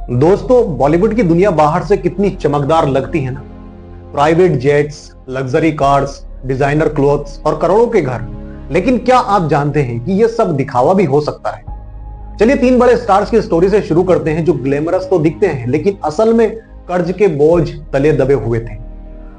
दोस्तों, बॉलीवुड की दुनिया बाहर से कितनी चमकदार लगती है ना। Private jets, luxury cars, designer clothes और करोड़ों के घर। लेकिन क्या आप जानते हैं कि यह सब दिखावा भी हो सकता है। चलिए तीन बड़े स्टार्स की स्टोरी से शुरू करते हैं जो ग्लैमरस तो दिखते हैं लेकिन असल में कर्ज के बोझ तले दबे हुए थे।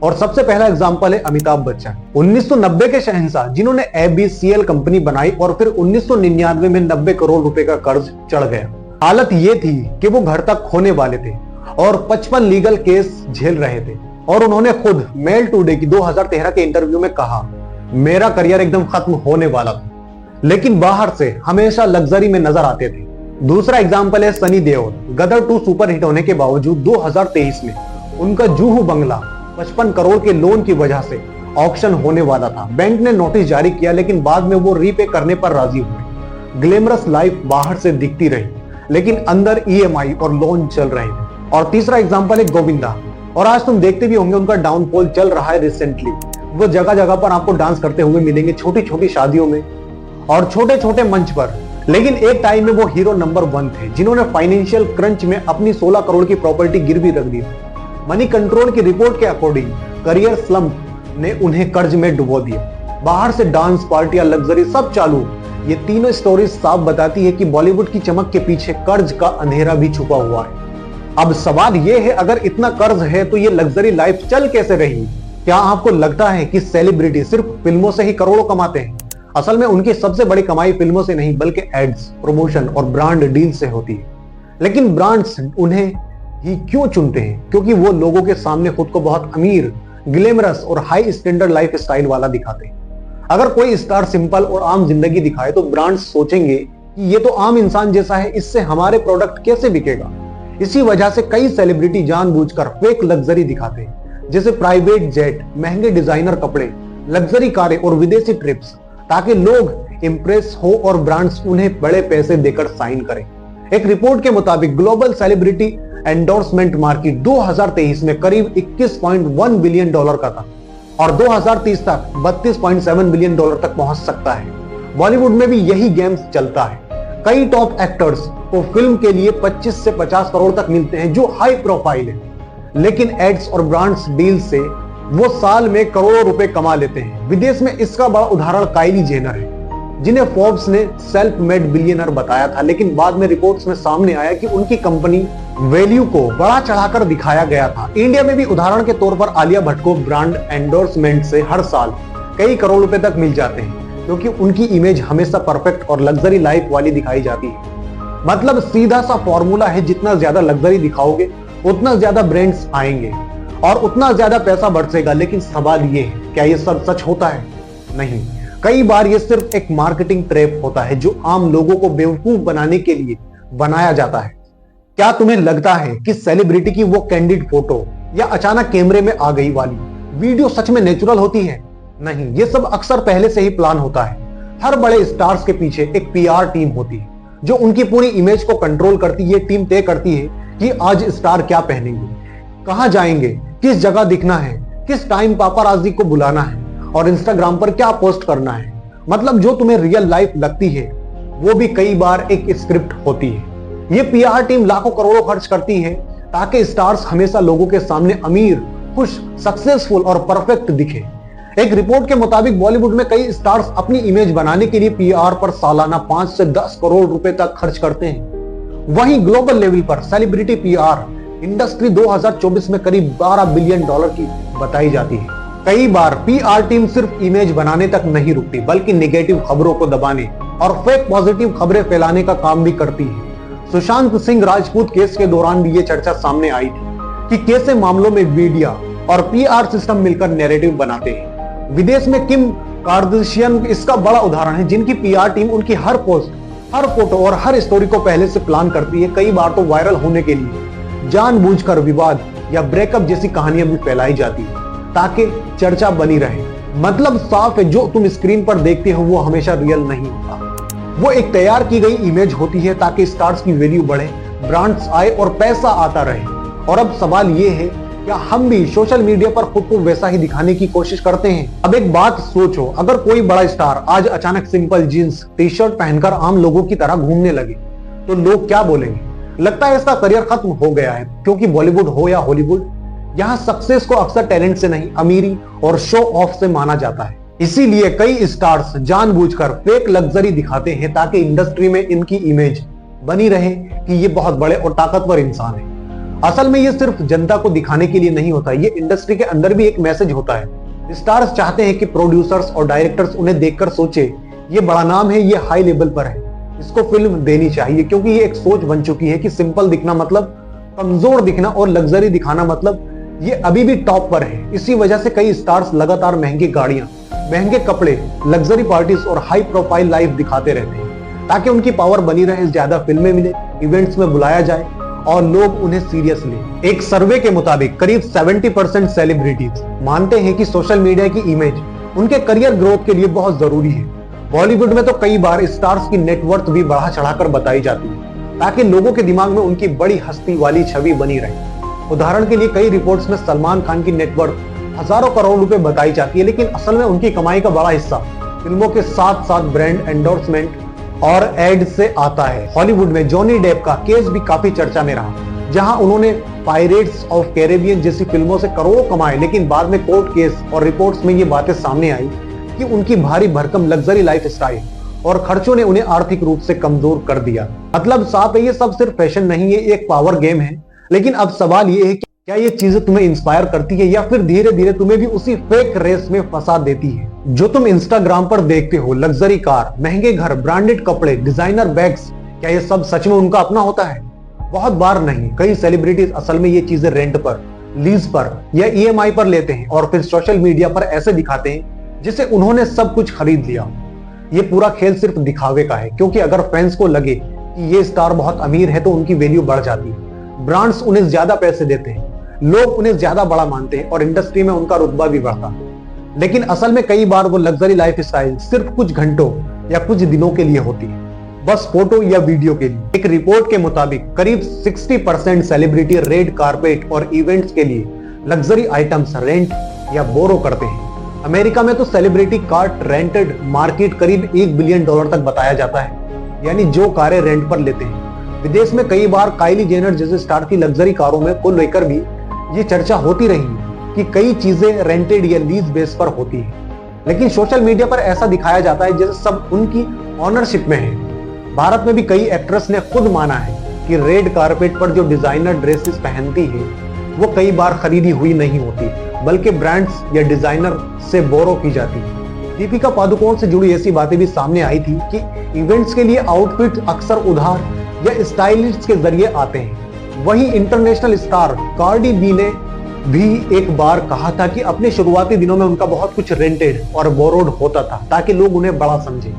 और सबसे पहला एग्जांपल है अमिताभ बच्चन, 1990 के शहंशाह जिन्होंने एबीसीएल कंपनी बनाई और फिर 1999 में 90 करोड़ रुपए का कर्ज चढ़ गया। हालत ये थी कि वो घर तक खोने वाले थे और 55 लीगल केस झेल रहे थे। और उन्होंने खुद मेल टुडे की 2013 के इंटरव्यू में कहा, मेरा करियर एकदम खत्म होने वाला था। लेकिन बाहर से हमेशा लग्जरी में नजर आते थे। दूसरा एग्जाम्पल है सनी देओल। गदर 2 सुपर हिट होने के बावजूद 2023 में उनका जूहू बंगला 55 करोड़ के लोन की वजह से ऑक्शन होने वाला था। बैंक ने नोटिस जारी किया लेकिन बाद में वो रीपे करने पर राजी हुए। ग्लैमरस लाइफ बाहर से दिखती रही लेकिन अंदर ईएमआई और लोन चल रहे थे। और तीसरा एग्जांपल है गोविंदा। और आज तुम देखते भी होंगे उनका डाउनफॉल चल रहा है रिसेंटली। वो जगह जगह पर आपको डांस करते हुए मिलेंगे, छोटी छोटी शादियों में और छोटे छोटे मंच पर। लेकिन एक टाइम में वो हीरो नंबर 1 थे जिन्होंने फाइनेंशियल क्रंच में अपनी 16 करोड़ की प्रॉपर्टी गिरवी रख दी। मनी कंट्रोल की रिपोर्ट के अकॉर्डिंग करियर स्लंप ने उन्हें कर्ज में डुबो दिया। बाहर से डांस, पार्टियां, लग्जरी सब चालू। ये तीनों स्टोरीज साफ बताती है कि बॉलीवुड की चमक के पीछे कर्ज का अंधेरा भी छुपा हुआ है। अब सवाल ये है, अगर इतना कर्ज है तो ये लग्जरी लाइफ चल कैसे रही? क्या आपको लगता है कि सेलिब्रिटी सिर्फ फिल्मों से ही करोड़ों कमाते हैं? असल में उनकी सबसे बड़ी कमाई फिल्मों से नहीं बल्कि एड्स, प्रमोशन और ब्रांड डील से होती है। लेकिन ब्रांड्स उन्हें ही क्यों चुनते हैं? क्योंकि वो लोगों के सामने खुद को बहुत अमीर, ग्लैमरस और हाई स्टैंडर्ड लाइफ स्टाइल वाला दिखाते हैं। अगर कोई स्टार सिंपल और आम जिंदगी दिखाए तो ब्रांड्स सोचेंगे कि ये तो आम इंसान जैसा है, इससे हमारे प्रोडक्ट कैसे बिकेगा। इसी वजह से कई सेलिब्रिटी जानबूझकर फेक लग्जरी दिखाते हैं, जैसे प्राइवेट जेट, महंगे डिजाइनर कपड़े, लग्जरी कारें और विदेशी ट्रिप्स, ताकि लोग इंप्रेस हो और ब्रांड्स उन्हें बड़े पैसे देकर साइन करें। एक रिपोर्ट के मुताबिक ग्लोबल सेलिब्रिटी एंडोर्समेंट मार्केट 2023 में करीब 21.1 बिलियन डॉलर का था और 2030 तक 32.7 बिलियन डॉलर तक पहुंच सकता है। बॉलीवुड में भी यही गेम्स चलता है। कई टॉप एक्टर्स को फिल्म के लिए 25 से 50 करोड़ तक मिलते हैं जो हाई प्रोफाइल है, लेकिन एड्स और ब्रांड्स डील से वो साल में करोड़ों रुपए कमा लेते हैं। विदेश में इसका बड़ा उदाहरण काइली जेनर है, जिन्हें फोर्ब्स ने सेल्फ मेड बिलियनर बताया था, लेकिन बाद में रिपोर्ट्स में सामने आया कि उनकी कंपनी वैल्यू को बड़ा चढ़ाकर दिखाया गया था। इंडिया में भी उदाहरण के तौर पर आलिया भट्ट को ब्रांड एंडोर्समेंट से हर साल कई करोड़ रुपए तक मिल जाते हैं क्योंकि उनकी इमेज हमेशा परफेक्ट और लग्जरी लाइफ वाली दिखाई जाती है। मतलब सीधा सा फॉर्मूला है, जितना ज्यादा लग्जरी दिखाओगे उतना ज्यादा ब्रांड्स आएंगे और उतना ज्यादा पैसा बरसेगा। लेकिन सवाल ये है, क्या ये सब सच होता है? नहीं, कई बार ये सिर्फ एक मार्केटिंग ट्रैप होता है जो आम लोगों को बेवकूफ बनाने के लिए बनाया जाता है। क्या तुम्हें लगता है कि सेलिब्रिटी की वो कैंडिड फोटो या अचानक कैमरे में आ गई वाली वीडियो सच में नेचुरल होती है? नहीं, ये सब अक्सर पहले से ही प्लान होता है। हर बड़े स्टार्स के पीछे एक पीआर टीम होती है जो उनकी पूरी इमेज को कंट्रोल करती है। ये टीम तय करती है कि आज स्टार क्या पहनेंगे, कहां जाएंगे, किस जगह दिखना है, किस टाइम पापाराजी को बुलाना है और इंस्टाग्राम पर क्या पोस्ट करना है। मतलब जो तुम्हें रियल लाइफ लगती है वो भी कई बार एक स्क्रिप्ट होती है। ये पीआर टीम लाखों करोड़ों खर्च करती है ताकि स्टार्स हमेशा लोगों के सामने अमीर, खुश, सक्सेसफुल और परफेक्ट दिखे। एक रिपोर्ट के मुताबिक बॉलीवुड में कई स्टार्स अपनी इमेज बनाने के लिए पीआर पर सालाना 5 से 10 करोड़ रुपए तक खर्च करते हैं। वहीं ग्लोबल लेवल पर सेलिब्रिटी पीआर इंडस्ट्री 2024 में करीब 12 बिलियन डॉलर की बताई जाती है। कई बार पीआर टीम सिर्फ इमेज बनाने तक नहीं रुकती बल्कि नेगेटिव खबरों को दबाने और फेक पॉजिटिव खबरें फैलाने का काम भी करती है। सुशांत सिंह राजपूत केस के दौरान भी ये चर्चा सामने आई थी कि कैसे मामलों में मीडिया और पीआर सिस्टम मिलकर नैरेटिव बनाते हैं। विदेश में किम कार्दाशियन इसका बड़ा उदाहरण है, जिनकी पीआर टीम उनकी हर पोस्ट, हर फोटो और हर स्टोरी को पहले से प्लान करती है। कई बार तो वायरल होने के लिए जानबूझकर विवाद या ब्रेकअप जैसी कहानियां भी फैलाई जाती है ताकि चर्चा बनी रहे। मतलब साफ है, जो तुम स्क्रीन पर देखते हो वो हमेशा रियल नहीं होता। वो एक तैयार की गई इमेज होती है ताकि स्टार्स की वैल्यू बढ़े, ब्रांड्स आए और पैसा आता रहे। और अब सवाल ये है, क्या हम भी सोशल मीडिया पर खुद को वैसा ही दिखाने की कोशिश करते हैं? अब एक बात सोचो, अगर कोई बड़ा स्टार आज अचानक सिंपल जीन्स, टी शर्ट पहनकर आम लोगों की तरह घूमने लगे तो लोग क्या बोलेंगे? लगता है इसका करियर खत्म हो गया है, क्योंकि बॉलीवुड हो या हॉलीवुड, यहाँ सक्सेस को अक्सर टैलेंट से नहीं, अमीरी और शो ऑफ से माना जाता है। इसीलिए कई स्टार्स जानबूझकर फेक लग्जरी दिखाते हैं ताकि इंडस्ट्री में इनकी इमेज बनी रहे कि ये बहुत बड़े और ताकतवर इंसान है। असल में ये सिर्फ जनता को दिखाने के लिए नहीं होता, ये इंडस्ट्री के अंदर भी एक मैसेज होता है। स्टार्स चाहते हैं कि प्रोड्यूसर्स और डायरेक्टर्स उन्हें देखकर सोचे ये बड़ा नाम है, ये हाई लेवल पर है, इसको फिल्म देनी चाहिए, क्योंकि ये एक सोच बन चुकी है कि सिंपल दिखना मतलब कमजोर दिखना और लग्जरी दिखाना मतलब ये अभी भी टॉप पर है। इसी वजह से कई स्टार्स लगातार महंगी गाड़ियां, महंगे कपड़े, लग्जरी पार्टीज और हाई प्रोफाइल लाइफ दिखाते रहते हैं ताकि उनकी पावर बनी रहे, ज्यादा फिल्में मिले, इवेंट्स में बुलाया जाए और लोग उन्हें सीरियस लें। एक सर्वे के मुताबिक करीब 70% सेलिब्रिटीज मानते हैं कि सोशल मीडिया की इमेज उनके करियर ग्रोथ के लिए बहुत जरूरी है। बॉलीवुड में तो कई बार स्टार्स की नेटवर्थ भी बढ़ा चढ़ाकर बताई जाती है ताकि लोगों के दिमाग में उनकी बड़ी हस्ती वाली छवि बनी रहे। उदाहरण के लिए कई रिपोर्ट्स में सलमान खान की नेटवर्थ हजारों करोड़ रुपए बताई जाती है, लेकिन असल में उनकी कमाई का बड़ा हिस्सा फिल्मों के साथ साथ ब्रांड एंडोर्समेंट और एड से आता है। हॉलीवुड में जॉनी डेप का केस भी काफी चर्चा में रहा, जहां उन्होंने पायरेट्स ऑफ कैरेबियन जैसी फिल्मों से करोड़ों कमाए, लेकिन बाद में कोर्ट केस और रिपोर्ट्स में ये बातें सामने आई कि उनकी भारी भरकम लग्जरी लाइफ स्टाइल और खर्चों ने उन्हें आर्थिक रूप से कमजोर कर दिया। मतलब साफ है, ये सब सिर्फ फैशन नहीं है, एक पावर गेम है। लेकिन अब सवाल ये है कि क्या ये चीजें तुम्हें इंस्पायर करती है या फिर धीरे धीरे तुम्हें भी उसी फेक रेस में फंसा देती है जो तुम इंस्टाग्राम पर देखते हो। लग्जरी कार, महंगे घर, ब्रांडेड कपड़े, डिजाइनर बैग्स, क्या ये सब सच में उनका अपना होता है? बहुत बार नहीं। कई सेलिब्रिटीज असल में ये चीजें रेंट पर, लीज पर या ईएमआई पर लेते हैं और फिर सोशल मीडिया पर ऐसे दिखाते हैं जिसे उन्होंने सब कुछ खरीद लिया। ये पूरा खेल सिर्फ दिखावे का है, क्योंकि अगर फैंस को लगे कि ये स्टार बहुत अमीर है तो उनकी वैल्यू बढ़ जाती है। ब्रांड्स उन्हें ज्यादा पैसे देते हैं, लोग उन्हें ज्यादा बड़ा मानते हैं और इंडस्ट्री में उनका रुतबा भी बढ़ता है। लेकिन असल में कई बार वो लग्जरी लाइफ स्टाइल सिर्फ कुछ घंटों या कुछ दिनों के लिए होती है, बस फोटो या वीडियो के लिए। एक रिपोर्ट के मुताबिक करीब 60% सेलिब्रिटी रेड कारपेट और इवेंट्स के लिए लग्जरी आइटम्स रेंट या बोरो करते हैं। अमेरिका में तो सेलिब्रिटी कार रेंटेड मार्केट करीब $1 बिलियन तक बताया जाता है, यानी जो कारें रेंट पर लेते हैं। विदेश में कई बार काइली जेनर जैसे स्टार की लग्जरी कारों में को लेकर भी ये चर्चा होती रही है कि कई चीजें रेंटेड या लीज बेस पर होती है, लेकिन सोशल मीडिया पर ऐसा दिखाया जाता है जैसे सब उनकी ऑनरशिप में है। भारत में भी कई एक्ट्रेस ने खुद माना है कि रेड कारपेट पर जो डिजाइनर ड्रेसेस पहनती है वो कई बार खरीदी हुई नहीं होती, बल्कि ब्रांड्स या डिजाइनर से बोरो की जाती है। दीपिका पादुकोण से जुड़ी ऐसी बातें भी सामने आई थी कि इवेंट्स के लिए आउटफिट अक्सर उधार या स्टाइलिस्ट के जरिए आते हैं। वहीं इंटरनेशनल स्टार कार्डी बी ने भी एक बार कहा था कि अपने शुरुआती दिनों में उनका बहुत कुछ रेंटेड और बोरोड होता था ताकि लोग उन्हें बड़ा समझें।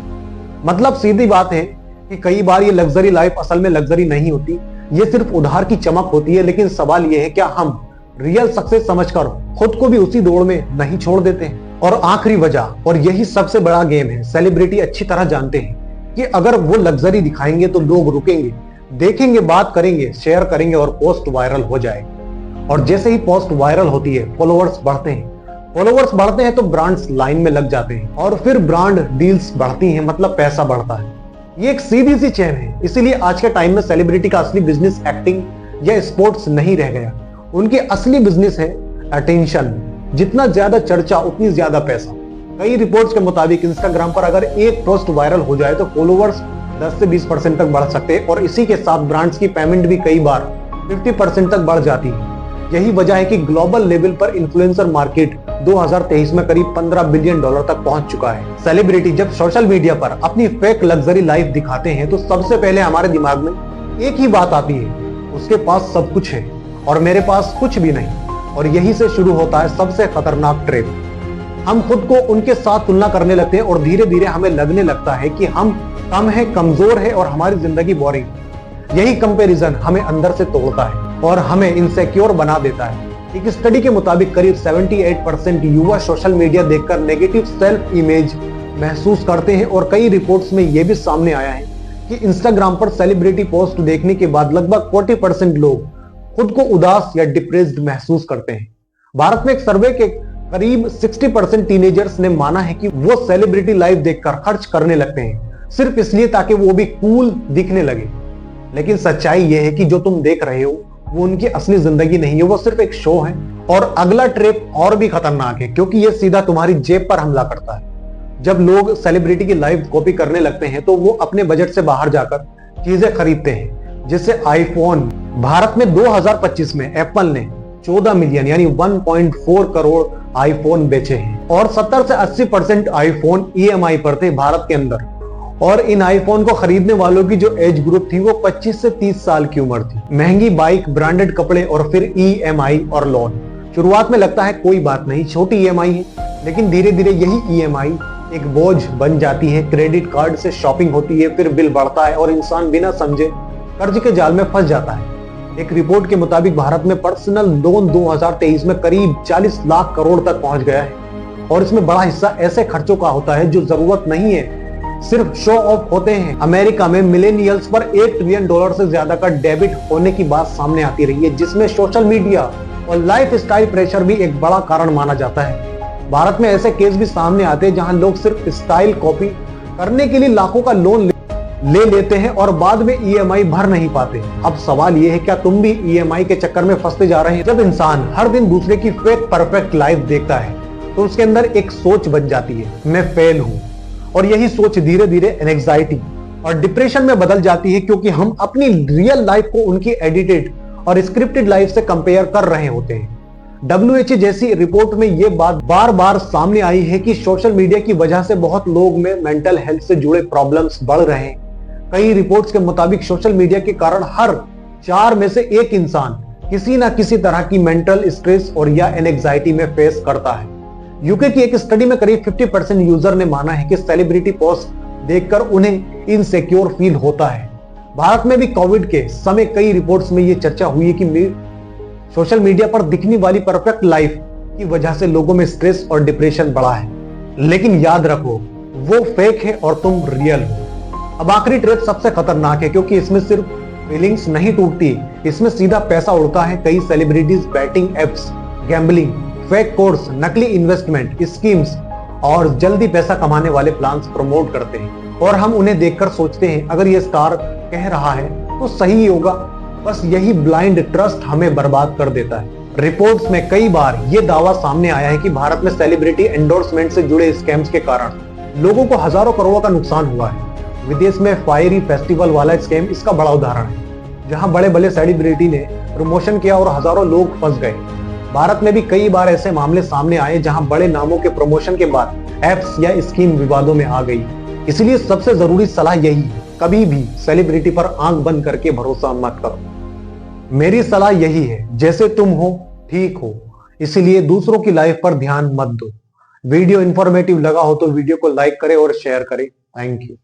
मतलब सीधी बात है कि कई बार ये लग्जरी लाइफ असल में लग्जरी नहीं होती, ये सिर्फ उधार की चमक होती है। लेकिन सवाल ये है, क्या हम रियल सक्सेस समझकर खुद को भी उसी दौड़ में नहीं छोड़ देते हैं? और आखिरी वजह, और यही सबसे बड़ा गेम है, सेलिब्रिटी अच्छी तरह जानते हैं कि अगर वो लग्जरी दिखाएंगे तो लोग रुकेंगे, देखेंगे, बात करेंगे, शेयर करेंगे और पोस्ट वायरल हो जाएगी। और जैसे ही पोस्ट वायरल होती है, फॉलोअर्स बढ़ते हैं। फॉलोअर्स बढ़ते हैं तो ब्रांड्स लाइन में लग जाते हैं और फिर ब्रांड डील्स बढ़ती हैं, मतलब पैसा बढ़ता है। ये एक सीधी सी चेन है। इसीलिए आज के टाइम में सेलिब्रिटी का असली बिजनेस एक्टिंग या स्पोर्ट्स नहीं रह गया। उनके असली बिजनेस है अटेंशन। जितना ज्यादा चर्चा उतनी ज्यादा पैसा। कई रिपोर्ट्स के मुताबिक इंस्टाग्राम पर अगर एक पोस्ट वायरल हो जाए तो फॉलोअर्स 10 से 20% तक बढ़ सकते हैं और इसी के साथ ब्रांड्स की पेमेंट भी कई बार 50% तक बढ़ जाती है। यही वजह है कि ग्लोबल लेवल पर इन्फ्लुएंसर मार्केट 2023 में करीब $15 बिलियन तक पहुंच चुका है। सेलिब्रिटी जब सोशल मीडिया पर अपनी फेक लग्जरी लाइफ दिखाते हैं तो सबसे पहले हमारे दिमाग में एक ही बात आती है, उसके पास सब कुछ है और मेरे पास कुछ भी नहीं। और यही से शुरू होता है सबसे खतरनाक ट्रेप। हम खुद को उनके साथ तुलना करने लगते हैं और धीरे धीरे हमें लगने लगता है कि हम कम है, कमजोर है और हमारी जिंदगी बोरिंग। यही कंपैरिजन हमें अंदर से तोड़ता है और हमें इनसिक्योर बना देता है। एक स्टडी के मुताबिक करीब 78% युवा सोशल मीडिया देखकर नेगेटिव सेल्फ इमेज महसूस करते हैं और कई रिपोर्ट्स में यह भी सामने आया है कि इंस्टाग्राम पर सेलिब्रिटी पोस्ट देखने के बाद लगभग 40% लोग खुद को उदास या डिप्रेस्ड महसूस करते हैं। भारत में एक सर्वे के करीब 60% टीनेजर्स ने माना है कि वो सेलिब्रिटी लाइफ देखकर खर्च करने लगते हैं, सिर्फ इसलिए ताकि वो भी कूल दिखने लगे। लेकिन सच्चाई यह है कि जो तुम देख रहे हो वो उनकी असली जिंदगी नहीं है, वो सिर्फ एक शो है। और अगला ट्रिप और भी खतरनाक है क्योंकि ये सीधा तुम्हारी जेब पर हमला करता है। जब लोग सेलिब्रिटी की लाइफ कॉपी करने लगते हैं तो वो अपने बजट से बाहर जाकर चीजें खरीदते हैं, जैसे आईफोन। भारत में 2025 में एप्पल ने 14 मिलियन यानी 1.4 करोड़ आईफोन बेचे हैं और 70 से 80% आईफोन ईएमआई पर थे भारत के अंदर। और इन आईफोन को खरीदने वालों की जो एज ग्रुप थी वो 25 से 30 साल की उम्र थी। महंगी बाइक, ब्रांडेड कपड़े और फिर ईएमआई और लोन। शुरुआत में लगता है कोई बात नहीं, छोटी ईएमआई है, लेकिन धीरे धीरे यही ईएमआई एक बोझ बन जाती है। क्रेडिट कार्ड से शॉपिंग होती है, फिर बिल बढ़ता है और इंसान बिना समझे कर्ज के जाल में फंस जाता है। एक रिपोर्ट के मुताबिक भारत में पर्सनल लोन 2023 में करीब 40 लाख करोड़ तक पहुंच गया है और इसमें बड़ा हिस्सा ऐसे खर्चों का होता है जो जरूरत नहीं है, सिर्फ शो ऑफ होते हैं। अमेरिका में मिलेनियल्स पर $1 ट्रिलियन से ज्यादा का डेबिट होने की बात सामने आती रही है, जिसमें सोशल मीडिया और लाइफ स्टाइल प्रेशर भी एक बड़ा कारण माना जाता है। भारत में ऐसे केस भी सामने आते हैं जहां लोग सिर्फ स्टाइल कॉपी करने के लिए लाखों का लोन ले लेते हैं और बाद में ईएमआई भर नहीं पाते। अब सवाल यह है, क्या तुम भी ईएमआई के चक्कर में फंसते जा रहे हैं? जब इंसान हर दिन दूसरे की फेक परफेक्ट लाइफ देखता है तो उसके अंदर एक सोच बन जाती है, मैं फेल हूं। और यही सोच धीरे धीरे एंजाइटी और डिप्रेशन में बदल जाती है क्योंकि हम अपनी रियल लाइफ को उनकी एडिटेड और स्क्रिप्टेड लाइफ से कंपेयर कर रहे होते हैं। WHO जैसी रिपोर्ट में यह बात बार बार सामने आई है कि सोशल मीडिया की वजह से बहुत लोग में मेंटल हेल्थ से जुड़े प्रॉब्लम्स बढ़ रहे हैं। कई रिपोर्ट्स के मुताबिक सोशल मीडिया के कारण हर 4 में से 1 इंसान किसी ना किसी तरह की मेंटल स्ट्रेस और या एंजाइटी में फेस करता है। यूके की एक स्टडी में करीब 50% यूजर ने माना है कि सेलिब्रिटी पोस्ट देखकर उन्हें इनसिक्योर फील होता है। भारत में भी कोविड के समय कई रिपोर्ट्स में यह चर्चा हुई कि सोशल मीडिया पर दिखने वाली परफेक्ट लाइफ की वजह से लोगों में स्ट्रेस और डिप्रेशन बढ़ा है। लेकिन याद रखो, वो फेक है और तुम रियल हो। अब आखिरी ट्रिप सबसे खतरनाक है क्योंकि इसमें सिर्फ फीलिंग्स नहीं टूटती, इसमें सीधा पैसा उड़ता है। कई celebrities betting apps, gambling, fake course, नकली इन्वेस्टमेंट स्कीम्स और जल्दी पैसा कमाने वाले प्लान्स प्रमोट करते हैं और हम उन्हें देखकर सोचते हैं अगर ये स्टार कह रहा है तो सही ही होगा। बस यही ब्लाइंड ट्रस्ट हमें बर्बाद कर देता है। रिपोर्ट्स में कई बार यह दावा सामने आया है कि भारत में सेलिब्रिटी एंडोर्समेंट से जुड़े स्कैम्स के कारण लोगों को हजारों करोड़ों का नुकसान हुआ है। विदेश में फायरी फेस्टिवल वाला स्कैम इसका बड़ा उदाहरण है, जहां बड़े बड़े सेलिब्रिटी ने प्रमोशन किया और हजारों लोग फंस गए। भारत में भी कई बार ऐसे मामले सामने आए जहां बड़े नामों के प्रमोशन के बाद एप्स या स्कीम विवादों में आ गई। इसलिए सबसे जरूरी सलाह यही है, कभी भी सेलिब्रिटी पर आंख बंद करके भरोसा मत करो। मेरी सलाह यही है, जैसे तुम हो ठीक हो, इसलिए दूसरों की लाइफ पर ध्यान मत दो। वीडियो इंफॉर्मेटिव लगा हो तो वीडियो को लाइक करें और शेयर करें। Thank you.